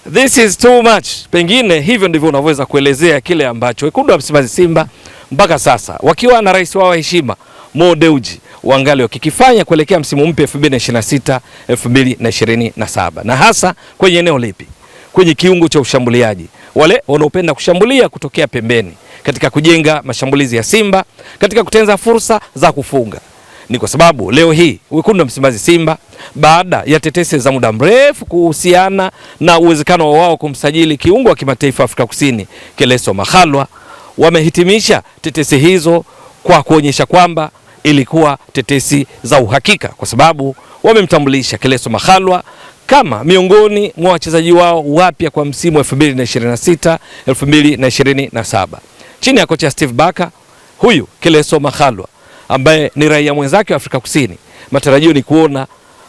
This is too much. Pengine hivyo ndivyo unavyoweza kuelezea kile ambacho wekundu wa Msimbazi Simba mpaka sasa wakiwa na rais wao wa heshima Mo Dewji wangali wakikifanya kuelekea msimu mpya 2026 2027, na hasa kwenye eneo lipi? Kwenye kiungo cha ushambuliaji, wale wanaopenda kushambulia kutokea pembeni, katika kujenga mashambulizi ya Simba, katika kutengeneza fursa za kufunga. Ni kwa sababu leo hii wekundu wa Msimbazi Simba, baada ya tetesi za muda mrefu kuhusiana na uwezekano wa wao kumsajili kiungo wa kimataifa Afrika Kusini Keleso Makhalwa, wamehitimisha tetesi hizo kwa kuonyesha kwamba ilikuwa tetesi za uhakika, kwa sababu wamemtambulisha Keleso Makhalwa kama miongoni mwa wachezaji wao wapya kwa msimu wa 2026 2027 chini ya kocha Steve Barker. Huyu Keleso Makhalwa ambaye ni raia mwenzake wa Afrika Kusini, matarajio ni kuona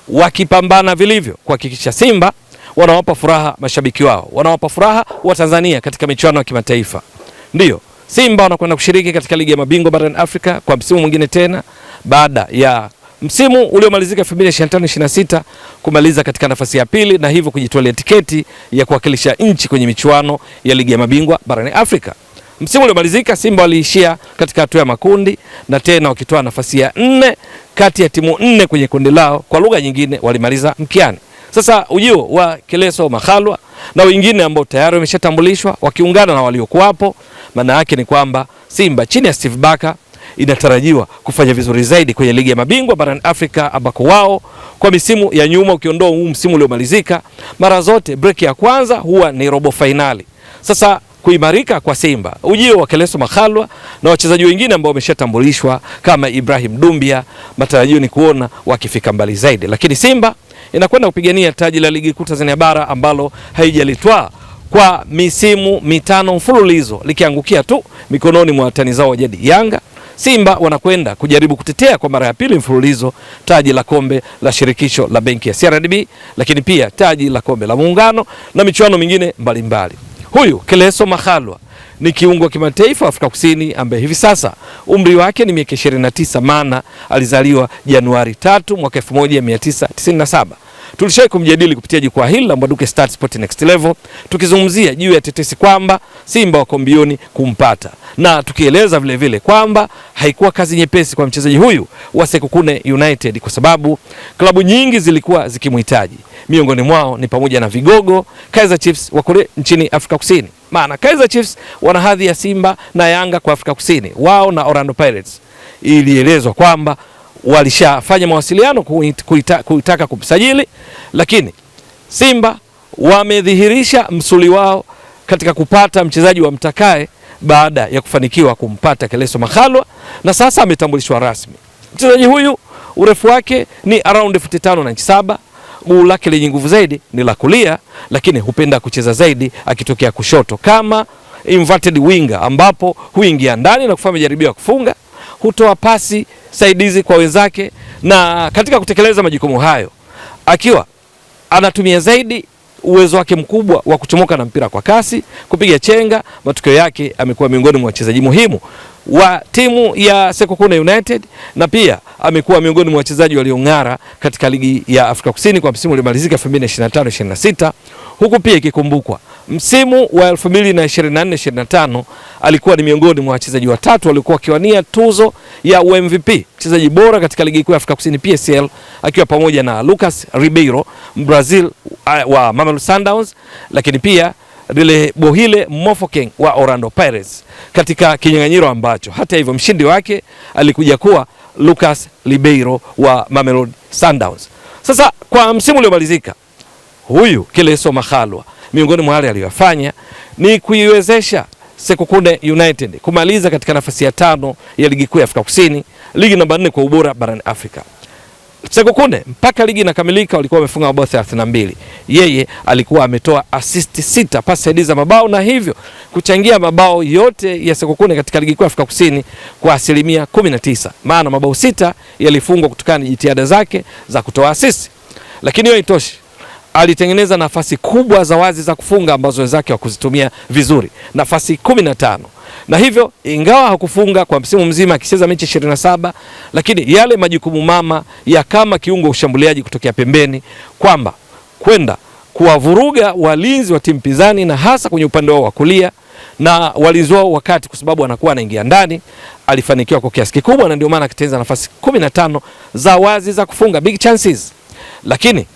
wakipambana vilivyo kuhakikisha Simba wanawapa furaha mashabiki wao, wanawapa furaha wa Tanzania katika michuano ya kimataifa. Ndio Simba wanakwenda kushiriki katika ligi ya mabingwa barani Afrika kwa msimu mwingine tena, baada ya msimu uliomalizika 2025-26 kumaliza katika nafasi ya pili, na hivyo kujitwalia tiketi ya kuwakilisha nchi kwenye michuano ya ligi ya mabingwa barani Afrika. Msimu uliomalizika Simba waliishia katika hatua ya makundi, na tena wakitoa nafasi ya 4 kati ya timu 4 kwenye kundi lao. Kwa lugha nyingine walimaliza mkiani. Sasa ujio wa Keleso Makhalwa na wengine ambao tayari wameshatambulishwa wakiungana na waliokuwapo, maana yake ni kwamba Simba chini ya Steve Barker inatarajiwa kufanya vizuri zaidi kwenye ligi ya mabingwa barani Afrika, ambako wao kwa misimu ya nyuma, ukiondoa huu msimu uliomalizika, mara zote break ya kwanza huwa ni robo finali. Sasa kuimarika kwa Simba, ujio wa Keleso Makhalwa na wachezaji wengine ambao wameshatambulishwa kama Ibrahim Dumbia, matarajio ni kuona wakifika mbali zaidi. Lakini Simba inakwenda kupigania taji la ligi kuu Tanzania bara ambalo haijalitwaa kwa misimu 5 mfululizo, likiangukia tu mikononi mwa watani zao wa jadi Yanga. Simba wanakwenda kujaribu kutetea kwa mara ya pili mfululizo taji la kombe la shirikisho la benki ya CRDB, lakini pia taji la kombe la muungano na michuano mingine mbalimbali. Huyu Keleso Makhalwa ni kiungo wa kimataifa wa Afrika Kusini ambaye hivi sasa umri wake ni miaka 29, maana alizaliwa Januari 3 mwaka 1997. Tulishawahi kumjadili kupitia jukwaa hili la Mbwaduke Start Sport Next Level, tukizungumzia juu ya tetesi kwamba Simba wako mbioni kumpata, na tukieleza vile vile kwamba haikuwa kazi nyepesi kwa mchezaji huyu wa Sekokune United, kwa sababu klabu nyingi zilikuwa zikimhitaji. Miongoni mwao ni pamoja na vigogo Kaizer Chiefs wa kule nchini Afrika Kusini. Maana Kaizer Chiefs wana hadhi ya Simba na Yanga kwa Afrika Kusini, wao na Orlando Pirates. Ilielezwa kwamba walishafanya mawasiliano kuitaka kumsajili, lakini Simba wamedhihirisha msuli wao katika kupata mchezaji wa mtakae baada ya kufanikiwa kumpata Keleso Makhalwa, na sasa ametambulishwa rasmi. Mchezaji huyu urefu wake ni around 5'5", guu lake lenye nguvu zaidi ni la kulia, lakini hupenda kucheza zaidi akitokea kushoto kama inverted winger, ambapo huingia ndani na kufanya majaribio ya kufunga, hutoa pasi saidizi kwa wenzake, na katika kutekeleza majukumu hayo akiwa anatumia zaidi uwezo wake mkubwa wa kuchomoka na mpira kwa kasi, kupiga chenga. Matokeo yake amekuwa miongoni mwa wachezaji muhimu wa timu ya Sekokune United, na pia amekuwa miongoni mwa wachezaji waliong'ara katika ligi ya Afrika Kusini kwa msimu uliomalizika 2025-26, huku pia ikikumbukwa msimu wa 2024-25 alikuwa ni miongoni mwa wachezaji watatu waliokuwa wakiwania tuzo ya UMVP, mchezaji bora katika ligi kuu ya Afrika Kusini PSL, akiwa pamoja na Lucas Ribeiro Brazil wa Mamelodi Sundowns, lakini pia Dile Bohile Mofokeng wa Orlando Pirates, katika kinyang'anyiro ambacho hata hivyo mshindi wake alikuja kuwa Lucas Ribeiro wa Mamelodi Sundowns. Sasa kwa msimu uliomalizika, huyu Keleso Makhalwa miongoni mwa wale aliyofanya ni kuiwezesha Sekokune United kumaliza katika nafasi ya 5 ya ligi kuu ya Afrika Kusini, ligi namba 4 kwa ubora barani Afrika. Sekokune mpaka ligi inakamilika walikuwa wamefunga mabao 32. Yeye alikuwa ametoa assist 6, pasi saidizi za mabao, na hivyo kuchangia mabao yote ya Sekokune katika ligi kuu ya Afrika Kusini kwa 19%. Maana mabao 6 yalifungwa kutokana na jitihada zake za kutoa assist. Lakini hiyo haitoshi, alitengeneza nafasi kubwa za wazi za kufunga ambazo wenzake hawakuzitumia vizuri, nafasi 15. Na hivyo ingawa hakufunga kwa msimu mzima akicheza mechi 27, lakini yale majukumu mama ya kama kiungo ushambuliaji kutokea pembeni, kwamba kwenda kuwavuruga walinzi wa timu pinzani na hasa kwenye upande wao wa kulia na walinzi wao wakati, kwa sababu anakuwa anaingia ndani. Alifanikiwa kwa kiasi kikubwa, na ndio maana akitengeneza nafasi 15 za wazi za kufunga, big chances. Lakini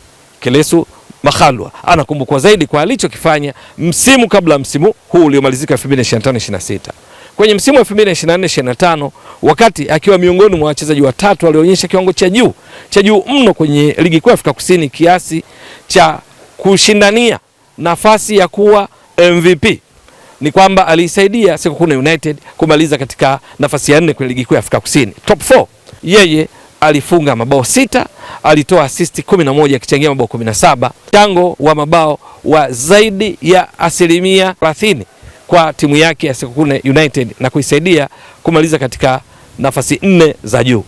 Keleso Makhalwa anakumbukwa zaidi kwa alichokifanya msimu kabla msimu huu uliomalizika 2025-26. Kwenye msimu wa 2024-25 wakati akiwa miongoni mwa wachezaji watatu walionyesha kiwango cha juu mno kwenye ligi kuu ya Afrika Kusini kiasi cha kushindania nafasi ya kuwa MVP, ni kwamba alisaidia Sekhukhune United kumaliza katika nafasi ya 4 kwenye ligi kuu ya Afrika Kusini, top 4. Yeye alifunga mabao 6, alitoa assist 11, akichangia mabao 17, mchango wa mabao wa zaidi ya 30% kwa timu yake ya Sekhukhune United na kuisaidia kumaliza katika nafasi 4 za juu.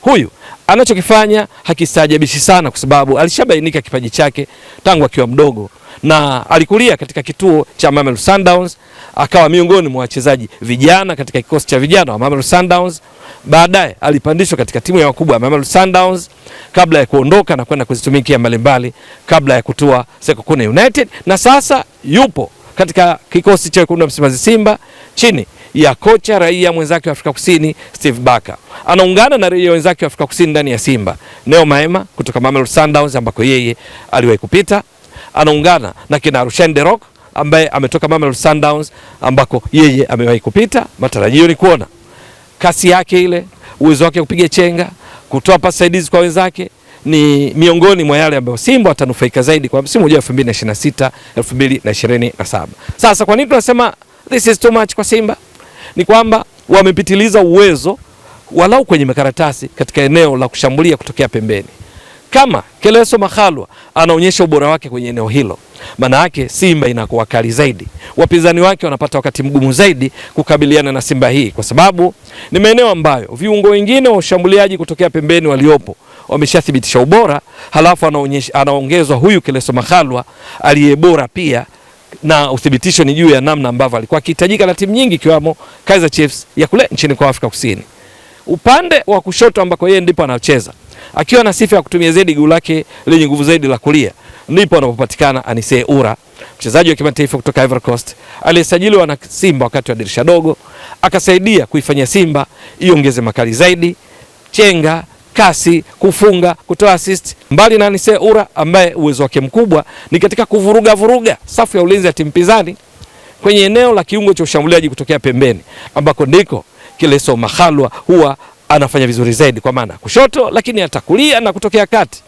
Huyu anachokifanya hakistaajabishi sana, kwa sababu alishabainika kipaji chake tangu akiwa mdogo, na alikulia katika kituo cha Mamelodi Sundowns, akawa miongoni mwa wachezaji vijana katika kikosi cha vijana wa Mamelodi Sundowns. Baadaye alipandishwa katika timu ya wakubwa ya Mamelodi Sundowns kabla ya kuondoka na kwenda kuzitumikia mbalimbali kabla ya kutua Sekhukhune United, na sasa yupo katika kikosi cha wekundu wa Msimbazi Simba chini ya kocha raia mwenzake wa Afrika Kusini Steve Barker. Anaungana na raia wenzake wa Afrika Kusini ndani ya Simba, Neo Maema kutoka Mamelodi Sundowns ambako yeye aliwahi kupita. Anaungana na kina Rushaine De Reuck ambaye ametoka Mamelodi Sundowns ambako yeye amewahi kupita. Matarajio ni kuona kasi yake ile, uwezo wake kupiga chenga, kutoa pasi saidizi kwa wenzake ni miongoni mwa yale ambayo Simba atanufaika zaidi kwa msimu ujao 2026-2027. Sasa kwa nini tunasema this is too much kwa Simba? Ni kwamba wamepitiliza uwezo walau kwenye makaratasi katika eneo la kushambulia kutokea pembeni. Kama Keleso Makhalwa anaonyesha ubora wake kwenye eneo hilo, maana yake Simba inakuwa kali zaidi. Wapinzani wake wanapata wakati mgumu zaidi kukabiliana na Simba hii, kwa sababu ni maeneo ambayo viungo wengine wa ushambuliaji kutokea pembeni waliopo wameshathibitisha ubora, halafu anaongezwa huyu Keleso Makhalwa aliyebora pia, na uthibitisho ni juu ya namna ambavyo alikuwa akihitajika na timu nyingi ikiwamo Kaizer Chiefs ya kule nchini kwa Afrika Kusini. Upande wa kushoto ambako yeye ndipo anacheza, akiwa na sifa ya kutumia zaidi guu lake lenye nguvu zaidi la kulia, ndipo anapopatikana Anise Ura, mchezaji wa kimataifa kutoka Ivory Coast aliyesajiliwa na Simba wakati wa dirisha dogo, akasaidia kuifanya Simba iongeze makali zaidi, chenga, kasi, kufunga, kutoa assist. Mbali na Anise Ura ambaye uwezo wake mkubwa ni katika kuvuruga safu ya ulinzi ya timu pinzani kwenye eneo la kiungo cha ushambuliaji kutokea pembeni, ambako ndiko Keleso Makhalwa huwa anafanya vizuri zaidi, kwa maana kushoto, lakini atakulia na kutokea kati.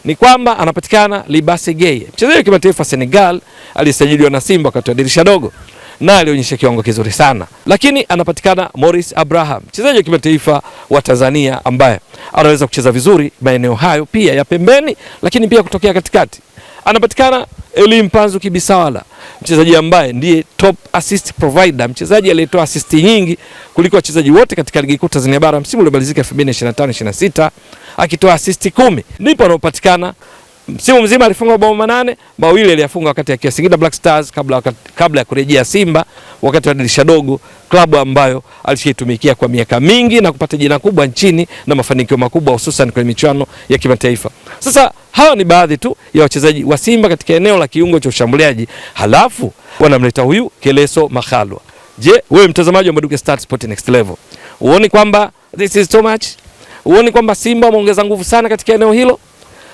Ni kwamba anapatikana Libase Geye, mchezaji wa kimataifa Senegal aliyesajiliwa na Simba wakati wa dirisha dogo na alionyesha kiwango kizuri sana. Lakini anapatikana Morris Abraham, mchezaji wa kimataifa wa Tanzania ambaye anaweza kucheza vizuri maeneo hayo pia ya pembeni, lakini pia kutokea katikati. Anapatikana Eli Mpanzu Kibisawala, mchezaji ambaye ndiye top assist provider, mchezaji aliyetoa assist nyingi kuliko wachezaji wote katika ligi kuu Tanzania bara msimu uliomalizika 2025-26, akitoa assist 10. Ndipo anapatikana msimu mzima alifunga mabao 8, mawili aliyafunga wakati akiwa Singida Black Stars kabla ya kurejea Simba wakati wa dirisha dogo, klabu ambayo alishitumikia kwa miaka mingi na kupata jina kubwa nchini na mafanikio makubwa hususan kwenye michuano ya kimataifa. Sasa hawa ni baadhi tu ya wachezaji wa Simba katika eneo la kiungo cha ushambuliaji, halafu wanamleta huyu Keleso Makhalwa. Je, wewe mtazamaji wa Mbwaduke Stats Sport Next Level, uone kwamba this is too much? Uone kwamba Simba wameongeza nguvu sana katika eneo hilo?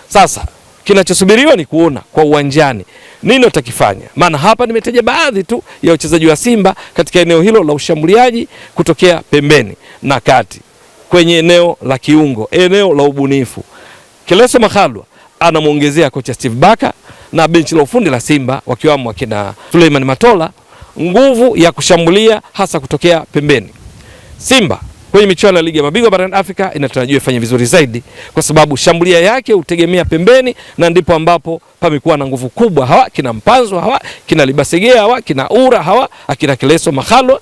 Sasa kinachosubiriwa ni kuona kwa uwanjani nini utakifanya. Maana hapa nimetaja baadhi tu ya wachezaji wa Simba katika eneo hilo la ushambuliaji kutokea pembeni na kati, kwenye eneo la kiungo, eneo la ubunifu. Keleso Makhalwa anamuongezea kocha Steve Barker na benchi la ufundi la Simba wakiwamo wakina Suleiman Matola nguvu ya kushambulia hasa kutokea pembeni. Simba kwenye michuano ya ligi ya mabingwa barani Afrika inatarajiwa ifanye vizuri zaidi, kwa sababu shambulia yake hutegemea pembeni, na ndipo ambapo pamekuwa na nguvu kubwa. Hawa kina Mpanzo, hawa kina Libasegea, hawa kina Ura, hawa akina Keleso Makhalwa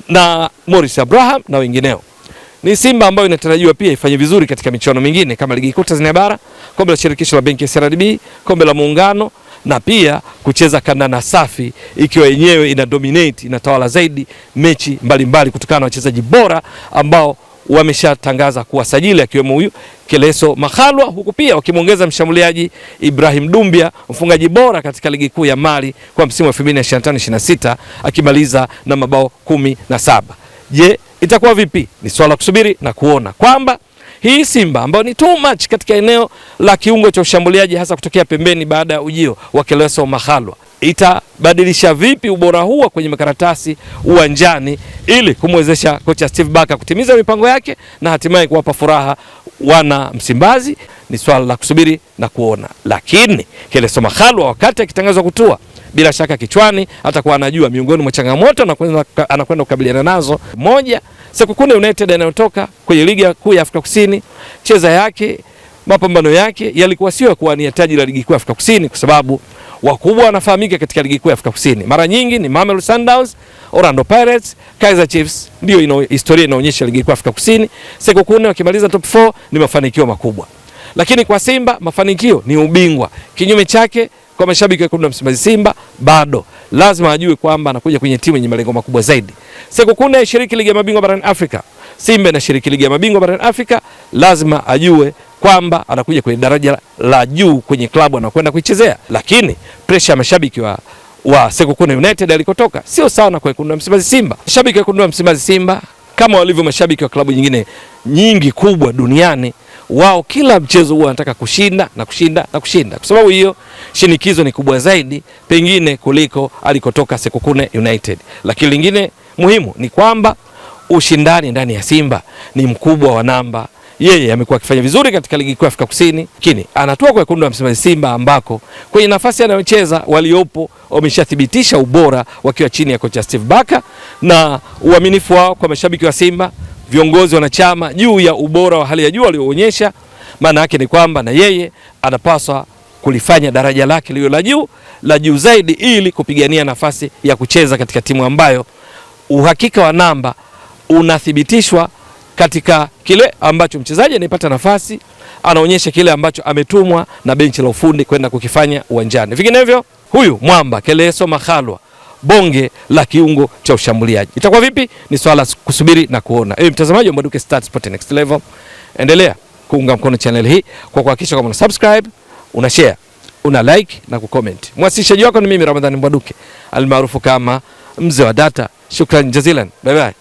na Morris Abraham na wengineo. Ni Simba ambayo inatarajiwa pia ifanye vizuri katika michuano mingine kama ligi kuu Tanzania bara, kombe la shirikisho la benki ya CRDB, kombe la muungano, na pia kucheza kandanda safi ikiwa yenyewe ina dominate, inatawala zaidi mechi mbalimbali kutokana na wachezaji bora ambao wameshatangaza kuwasajili akiwemo huyu Keleso Makhalwa, huku pia wakimuongeza mshambuliaji Ibrahim Dumbia, mfungaji bora katika ligi kuu ya Mali kwa msimu wa 2025-26 akimaliza na mabao 17. Je, itakuwa vipi? Ni swala kusubiri na kuona kwamba hii Simba ambayo ni too much katika eneo la kiungo cha ushambuliaji hasa kutokea pembeni baada ya ujio wa Keleso Makhalwa itabadilisha vipi ubora huo kwenye makaratasi uwanjani ili kumwezesha kocha Steve Barker kutimiza mipango yake na hatimaye kuwapa furaha wana Msimbazi. Ni swala la kusubiri na kuona, lakini Keleso Makhalwa wakati akitangazwa kutua, bila shaka kichwani atakuwa anajua miongoni mwa changamoto anakwenda kukabiliana nazo. Moja, Sekhukhune United anayotoka kwenye ligi kuu ya Afrika Kusini, cheza yake, mapambano yake yalikuwa sio kuwania taji la ligi kuu ya Afrika Kusini, kwa sababu wakubwa wanafahamika katika ligi kuu ya Afrika Kusini mara nyingi ni Mamelodi Sundowns, Orlando Pirates, Kaizer Chiefs. Ndio historia inaonyesha ligi kuu ya Afrika Kusini. Sekhukhune wakimaliza top 4 ni mafanikio makubwa, lakini kwa Simba mafanikio ni ubingwa. Kinyume chake kwa mashabiki wa kundi Msimbazi, Simba bado lazima ajue kwamba anakuja kwenye timu yenye malengo makubwa zaidi. Sekhukhune anashiriki ligi ya mabingwa barani Afrika, Simba anashiriki ligi ya mabingwa barani Afrika, lazima ajue kwamba anakuja kwenye daraja la juu kwenye klabu anakwenda kuichezea. Lakini pressure ya mashabiki wa Sekhukhune United alikotoka sio sawa na kwa kundi Msimbazi Simba. Mashabiki wa kundi Msimbazi Simba kama walivyo mashabiki wa klabu nyingine nyingi kubwa duniani, wao kila mchezo huwa wanataka kushinda na kushinda na kushinda. Kwa sababu hiyo shinikizo ni kubwa zaidi pengine kuliko alikotoka Sekhukhune United. Lakini lingine muhimu ni kwamba ushindani ndani ya Simba ni mkubwa wa namba. Yeye amekuwa akifanya vizuri katika ligi kuu ya Afrika Kusini, lakini anatoka kwa kundi la Msimbazi Simba ambako kwenye nafasi anayocheza waliopo wameshathibitisha ubora wakiwa chini ya kocha Steve Barker na uaminifu wao kwa mashabiki wa Simba, viongozi wanachama juu ya ubora wa hali ya juu alioonyesha. Maana yake ni kwamba na yeye anapaswa kulifanya daraja lake liwe la juu zaidi ili kupigania nafasi ya kucheza katika timu ambayo uhakika wa namba unathibitishwa katika kile ambacho mchezaji anapata nafasi anaonyesha kile ambacho ametumwa na benchi la ufundi kwenda kukifanya uwanjani. Vinginevyo huyu mwamba Keleso Makhalwa, bonge la kiungo cha ushambuliaji, itakuwa vipi? Ni swala kusubiri na kuona. Mtazamaji wa Mbwaduke Stats Sport Next Level, endelea kuunga mkono channel hii kwa kuhakikisha kama una subscribe, una share, una like na kucomment. Mwasilishaji wako ni mimi Ramadhani Mbwaduke almaarufu kama mzee wa data. Shukrani jazilan. Bye bye.